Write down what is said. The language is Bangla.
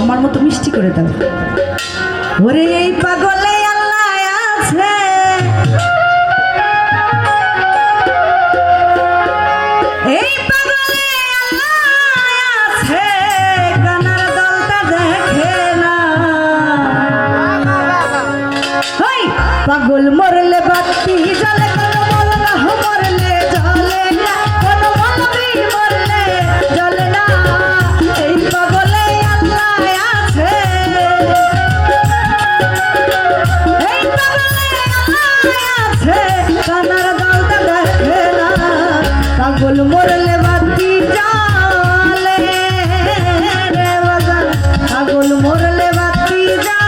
আমার মতো মিষ্টি করে দাও। ওরে এই পাগলে আল্লাহ আছে, এই পাগলে আল্লাহ আছে, গানার দলটা দেখে না। ওই পাগল মরলে বাতি জ্বলে, কোন মৌলানা মরলে জ্বলে না, কোন মৌলবি মরলে জ্বলে না। এই পাগলে আল্লাহ আছে, এই পাগলে আল্লাহ আছে, গানার দলটা দেখে না। পাগল মরলে বাতি জ্বলে রে বাজান, পাগল মরলে বাতি জ্বলে।